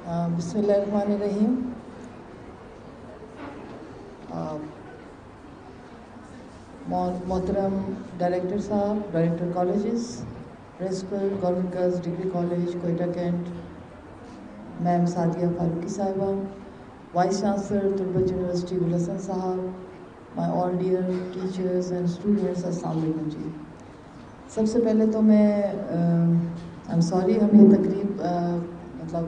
بسم اللہ الرحمن الرحیم. محترم ڈائریکٹر صاحب، director colleges, principal government girls degree college Quetta cantt, ma'am Sadia Farooqi صاحبہ، vice chancellor Turbat university Gul Hasan صاحب، my all dear teachers and students, السلام علیکم جی. سب سے پہلے تو میں ایم سوری، ہم یہ تقریب مطلب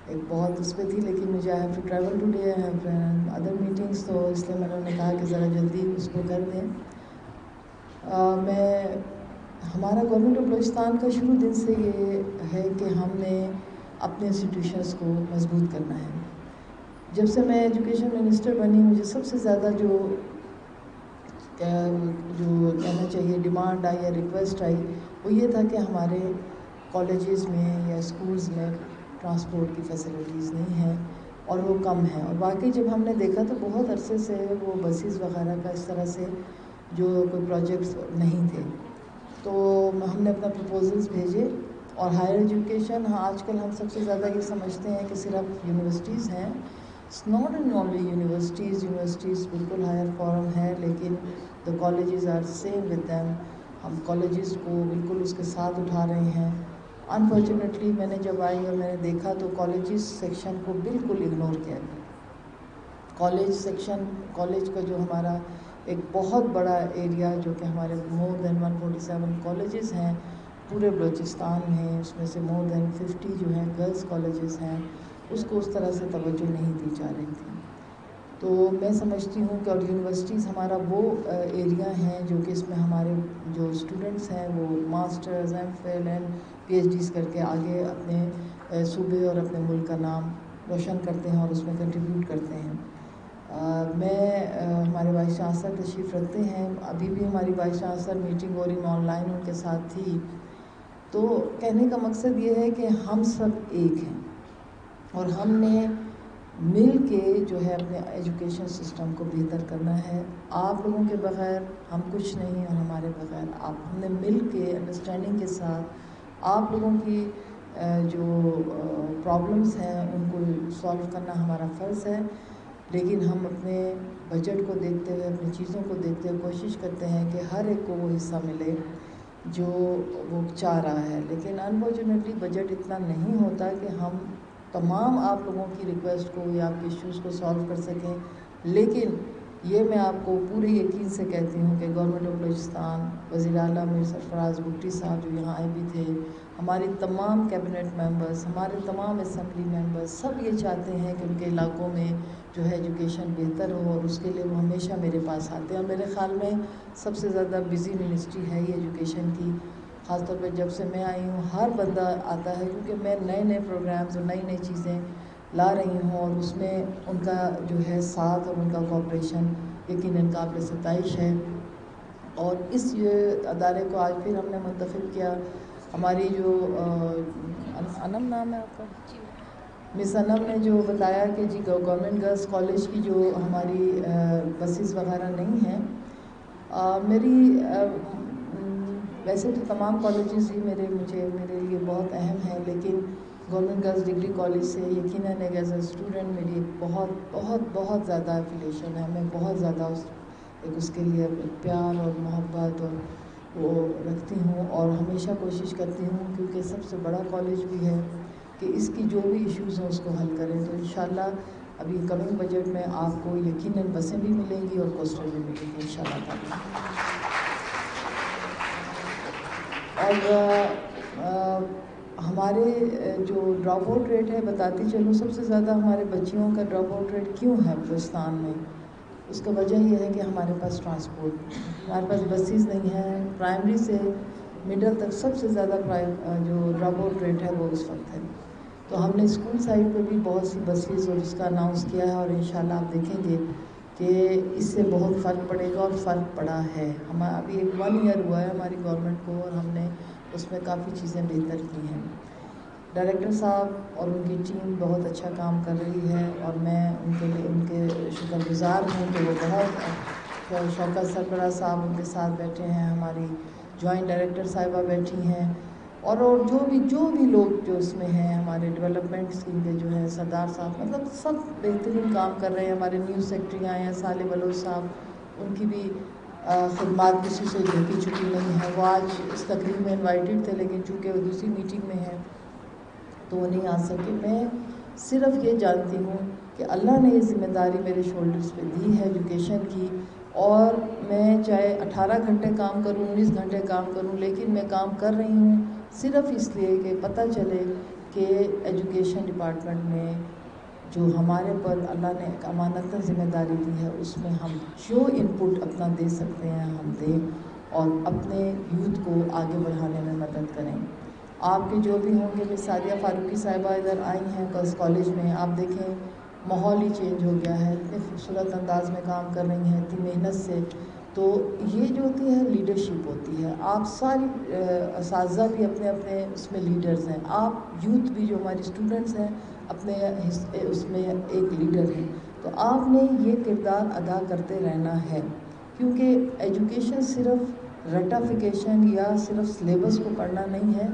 ایک بہت اس پہ تھی، لیکن مجھے I have to travel today, I have other meetings, تو اس لیے میں نے کہا کہ ذرا جلدی اس کو کر دیں. ہمارا گورنمنٹ آف بلوچستان کا شروع دن سے یہ ہے کہ ہم نے اپنے انسٹیٹیوشنس کو مضبوط کرنا ہے. جب سے میں ایجوکیشن منسٹر بنی، مجھے سب سے زیادہ جو کہنا چاہیے ڈیمانڈ آئی یا ریکویسٹ آئی، وہ یہ تھا کہ ہمارے کالجز میں یا اسکولز میں ٹرانسپورٹ کی فیسلٹیز نہیں ہیں اور وہ کم ہیں. اور واقعی جب ہم نے دیکھا تو بہت عرصے سے وہ بسیز وغیرہ کا اس طرح سے جو کوئی پروجیکٹس نہیں تھے، تو ہم نے اپنا پروپوزلس بھیجے. اور ہائر ایجوکیشن، ہاں آج کل ہم سب سے زیادہ یہ سمجھتے ہیں کہ صرف یونیورسٹیز ہیں. It's not in only universities بالکل ہائر فارم ہے، لیکن the colleges are same with them. ہم کالجز کو بالکل اس کے ساتھ اٹھا رہے ہیں. انفارچونیٹلی میں نے جب آئی اور میں نے دیکھا تو کالجز سیکشن کو بالکل اگنور کیا گیا. کالج کا جو ہمارا ایک بہت بڑا ایریا، جو کہ ہمارے مور دین 147 کالجز ہیں پورے بلوچستان میں، اس میں سے مور دین 50 جو ہیں گرلز کالجز ہیں، اس کو اس طرح سے توجہ نہیں دی جا رہی تھی. تو میں سمجھتی ہوں کہ اور یونیورسٹیز ہمارا وہ ایریا ہیں جو کہ اس میں ہمارے جو اسٹوڈنٹس ہیں وہ masters, M Phil and P H Ds کر کے آگے اپنے صوبے اور اپنے ملک کا نام روشن کرتے ہیں اور اس میں کنٹریبیوٹ کرتے ہیں. ہمارے وائس چانسلر تشریف رکھتے ہیں، ابھی بھی ہماری وائس چانسلر میٹنگ ہو رہی، میں آن لائن ان کے ساتھ تھی. تو کہنے کا مقصد یہ ہے کہ ہم سب ایک ہیں اور ہم نے مل کے جو ہے اپنے ایجوکیشن سسٹم کو بہتر کرنا ہے. آپ لوگوں کے بغیر ہم کچھ نہیں، اور ہمارے بغیر آپ. ہم نے مل کے انڈرسٹینڈنگ کے ساتھ آپ لوگوں کی جو پرابلمس ہیں ان کو سالو کرنا ہمارا فرض ہے. لیکن ہم اپنے بجٹ کو دیکھتے ہوئے، اپنی چیزوں کو دیکھتے ہوئے کوشش کرتے ہیں کہ ہر ایک کو وہ حصہ ملے جو وہ چاہ رہا ہے. لیکن انفارچونیٹلی بجٹ اتنا نہیں ہوتا کہ ہم تمام آپ لوگوں کی ریکویسٹ کو یا آپ کے ایشوز کو سالو کر سکیں. لیکن یہ میں آپ کو پورے یقین سے کہتی ہوں کہ گورنمنٹ آف بلوچستان، وزیر اعلیٰ میر سرفراز بگٹی صاحب جو یہاں آئے بھی تھے، ہماری تمام کیبنٹ ممبرز، ہمارے تمام اسمبلی ممبرز، سب یہ چاہتے ہیں کہ ان کے علاقوں میں جو ہے ایجوکیشن بہتر ہو، اور اس کے لیے وہ ہمیشہ میرے پاس آتے ہیں. اور میرے خیال میں سب سے زیادہ بزی منسٹری ہے یہ ایجوکیشن کی. خاص طور پہ جب سے میں آئی ہوں ہر بندہ آتا ہے، کیونکہ میں نئے پروگرامز اور نئی چیزیں لا رہی ہوں، اور اس میں ان کا جو ہے ساتھ اور ان کا کوآپریشن یقیناً قابل ستائش ہے. اور اس ادارے کو آج پھر ہم نے منتخب کیا. ہماری جو انم نام ہے آپ کا، مس انم نے جو بتایا کہ جی گورنمنٹ گرلز کالج کی جو ہماری بسیز وغیرہ نہیں ہیں. میری ویسے تو تمام کالجز ہی میرے لیے بہت اہم ہیں، لیکن گورنمنٹ گرلز ڈگری کالج سے یقیناً ایز اے اسٹوڈنٹ میری ایک بہت بہت بہت زیادہ ایفیلیشن ہے. میں بہت زیادہ اس کے لیے پیار اور محبت اور وہ رکھتی ہوں، اور ہمیشہ کوشش کرتی ہوں کیونکہ سب سے بڑا کالج بھی ہے کہ اس کی جو بھی ایشوز ہیں اس کو حل کریں. تو انشاءاللہ ابھی کمنگ بجٹ میں آپ کو یقیناً بسیں بھی ملیں گی اور کوسٹر بھی ملیں گی انشاءاللہ تعالیٰ. اور ہمارے جو ڈراپ آؤٹ ریٹ ہے، بتاتی چلوں، سب سے زیادہ ہمارے بچیوں کا ڈراپ آؤٹ ریٹ کیوں ہے بلوچستان میں؟ اس کا وجہ یہ ہے کہ ہمارے پاس ٹرانسپورٹ، ہمارے پاس بسیز نہیں ہیں. پرائمری سے مڈل تک سب سے زیادہ جو ڈراپ آؤٹ ریٹ ہے وہ اس وقت ہے. تو ہم نے اسکول سائڈ پہ بھی بہت سی بسیز اور اس کا اناؤنس کیا ہے، اور انشاءاللہ آپ دیکھیں گے کہ اس سے بہت فرق پڑے گا، اور فرق پڑا ہے. ابھی ایک 1 ایئر ہوا ہے ہماری گورنمنٹ کو، اور ہم نے اس میں کافی چیزیں بہتر کی ہیں. ڈائریکٹر صاحب اور ان کی ٹیم بہت اچھا کام کر رہی ہے، اور میں ان کے شکر گزار ہوں کہ وہ بہت شوکت سربراہ صاحب ان کے ساتھ بیٹھے ہیں، ہماری جوائنٹ ڈائریکٹر صاحبہ بیٹھی ہیں، اور جو بھی لوگ جو اس میں ہیں، ہمارے ڈیولپمنٹ اسکیم کے جو ہیں سردار صاحب، مطلب سب بہترین کام کر رہے ہیں. ہمارے نیوز سیکرٹری آئے ہیں صالح بلوچ صاحب، ان کی بھی خدمات کسی سے جھوکی چھپی نہیں ہے. وہ آج اس تقریب میں انوائٹڈ تھے، لیکن چونکہ وہ دوسری میٹنگ میں ہیں تو وہ نہیں آ سکے. میں صرف یہ جانتی ہوں کہ اللہ نے یہ ذمہ داری میرے شولڈرز پہ دی ہے ایجوکیشن کی، اور میں چاہے 18 گھنٹے کام کروں، 19 گھنٹے کام کروں، لیکن میں کام کر رہی ہوں صرف اس لیے کہ پتہ چلے کہ ایجوکیشن ڈپارٹمنٹ میں جو ہمارے پر اللہ نے ایک امانتاً ذمہ داری دی ہے، اس میں ہم جو انپٹ اپنا دے سکتے ہیں ہم دیں، اور اپنے یوتھ کو آگے بڑھانے میں مدد کریں. آپ کے جو بھی ہوں گے، مس سعدیہ فاروقی صاحبہ ادھر آئی ہیں گرلس کالج میں، آپ دیکھیں ماحول ہی چینج ہو گیا ہے، اتنے خوبصورت انداز میں کام کر رہی ہیں اتنی محنت سے. تو یہ جو ہوتی ہے لیڈرشپ ہوتی ہے. آپ ساری اساتذہ بھی اپنے اپنے اس میں لیڈرز ہیں، آپ یوتھ بھی جو ہماری اسٹوڈنٹس ہیں اپنے اس میں ایک لیڈر ہیں. تو آپ نے یہ کردار ادا کرتے رہنا ہے، کیونکہ ایجوکیشن صرف ریٹافیکیشن یا صرف سلیبس کو پڑھنا نہیں ہے.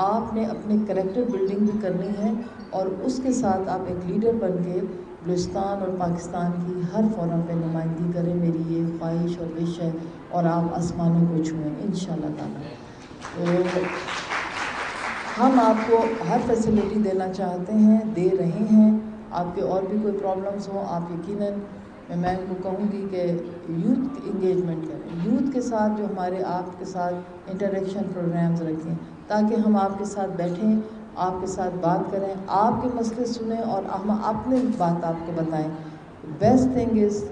آپ نے اپنے کریکٹر بلڈنگ بھی کرنی ہے، اور اس کے ساتھ آپ ایک لیڈر بن کے بلوچستان اور پاکستان کی ہر فورم پہ نمائندگی کریں. میری یہ خواہش اور وش ہے، اور آپ آسمانوں کو چھوئیں انشاءاللہ تعالیٰ. تو ہم آپ کو ہر فیسلٹی دینا چاہتے ہیں، دے رہے ہیں. آپ کے اور بھی کوئی پرابلمس ہوں، آپ یقیناً میں ان کو کہوں گی کہ یوتھ انگیجمنٹ کریں، یوتھ کے ساتھ جو ہمارے آپ کے ساتھ انٹریکشن پروگرامز رکھیں، تاکہ ہم آپ کے ساتھ بیٹھیں، آپ کے ساتھ بات کریں، آپ کے مسئلے سنیں اور ہم اپنے بات آپ کو بتائیں. Best thing is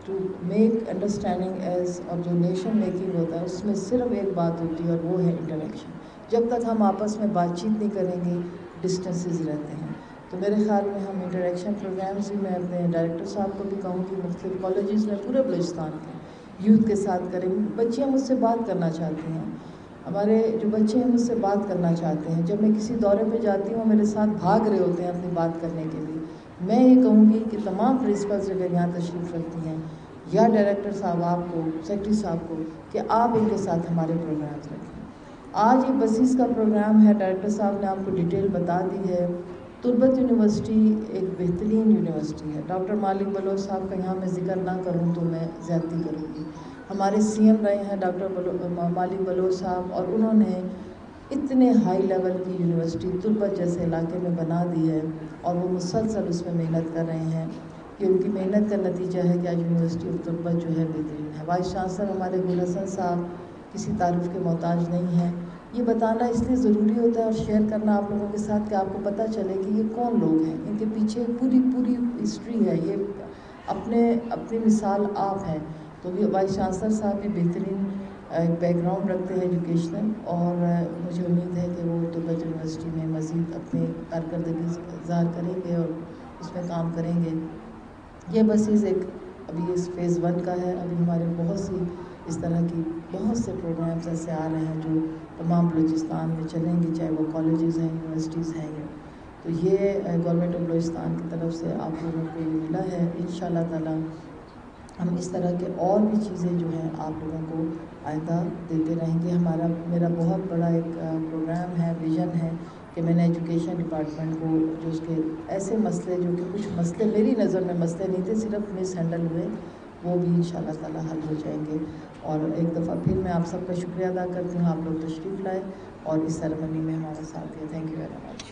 to make understanding as, اور جو نیشن میکنگ ہوتا ہے اس میں صرف ایک بات ہوتی ہے، اور وہ ہے انٹریکشن. جب تک ہم آپس میں بات چیت نہیں کریں گے، ڈسٹنسز رہتے ہیں. تو میرے خیال میں ہم انٹریکشن پروگرامز بھی، میں اپنے ڈائریکٹر صاحب کو بھی کہوں گی مختلف کالجز میں پورے بلوچستان کے یوتھ کے ساتھ کریں. بچیاں مجھ سے بات کرنا چاہتی ہیں، ہمارے جو بچے ہیں مجھ سے بات کرنا چاہتے ہیں. جب میں کسی دورے پہ جاتی ہوں میرے ساتھ بھاگ رہے ہوتے ہیں اپنی بات کرنے کے لیے. میں یہ کہوں گی کہ تمام پرنسپلز اگر یہاں تشریف رکھتی ہیں، یا ڈائریکٹر صاحب آپ کو، سیکرٹری صاحب کو، کہ آپ ان کے ساتھ ہمارے پروگرامز رکھیں. آج یہ بسیز کا پروگرام ہے، ڈائریکٹر صاحب نے آپ کو ڈیٹیل بتا دی ہے. تربت یونیورسٹی ایک بہترین یونیورسٹی ہے. ڈاکٹر مالک بلوچ صاحب کا یہاں میں ذکر نہ کروں تو میں زیادتی کروں گی. ہمارے سی ایم رہے ہیں ڈاکٹر مالک بلوچ صاحب، اور انہوں نے اتنے ہائی لیول کی یونیورسٹی تربت جیسے علاقے میں بنا دی ہے، اور وہ مسلسل اس میں محنت کر رہے ہیں. کہ ان کی محنت کا نتیجہ ہے کہ آج یونیورسٹی آف تربت جو ہے بہترین ہے. وائس چانسلر ہمارے گل حسن صاحب کسی تعارف کے محتاج نہیں ہیں. یہ بتانا اس لیے ضروری ہوتا ہے اور شیئر کرنا آپ لوگوں کے ساتھ کہ آپ کو پتہ چلے کہ یہ کون لوگ ہیں، ان کے پیچھے پوری ہسٹری ہے. یہ اپنی مثال آپ ہیں. تو یہ وائس چانسلر صاحب بھی بہترین بیک گراؤنڈ رکھتے ہیں ایجوکیشنل، اور مجھے امید ہے کہ وہ تربت یونیورسٹی میں مزید اپنی کارکردگی ظاہر کریں گے اور اس میں کام کریں گے. یہ بسیز ایک ابھی اس فیز 1 کا ہے. ابھی ہمارے بہت سی اس طرح کی بہت سے پروگرامز ایسے آ رہے ہیں جو تمام بلوچستان میں چلیں گے، چاہے وہ کالجز ہیں، یونیورسٹیز ہیں. تو یہ گورنمنٹ آف بلوچستان کی طرف سے آپ لوگوں کو یہ ملا ہے. انشاءاللہ تعالیٰ ہم اس طرح کے اور بھی چیزیں جو ہیں آپ لوگوں کو آئندہ دیتے رہیں گے. میرا بہت بڑا ایک پروگرام ہے، ویژن ہے کہ میں نے ایجوکیشن ڈپارٹمنٹ کو جو اس کے ایسے مسئلے، جو کہ کچھ مسئلے میری نظر میں مسئلے نہیں تھے، صرف مس ہینڈل ہوئے، وہ بھی انشاءاللہ تعالیٰ حل ہو جائیں گے. اور ایک دفعہ پھر میں آپ سب کا شکریہ ادا کرتی ہوں، آپ لوگ تشریف لائے اور اس سیرمنی میں ہمارا ساتھ دیا. Thank you very much.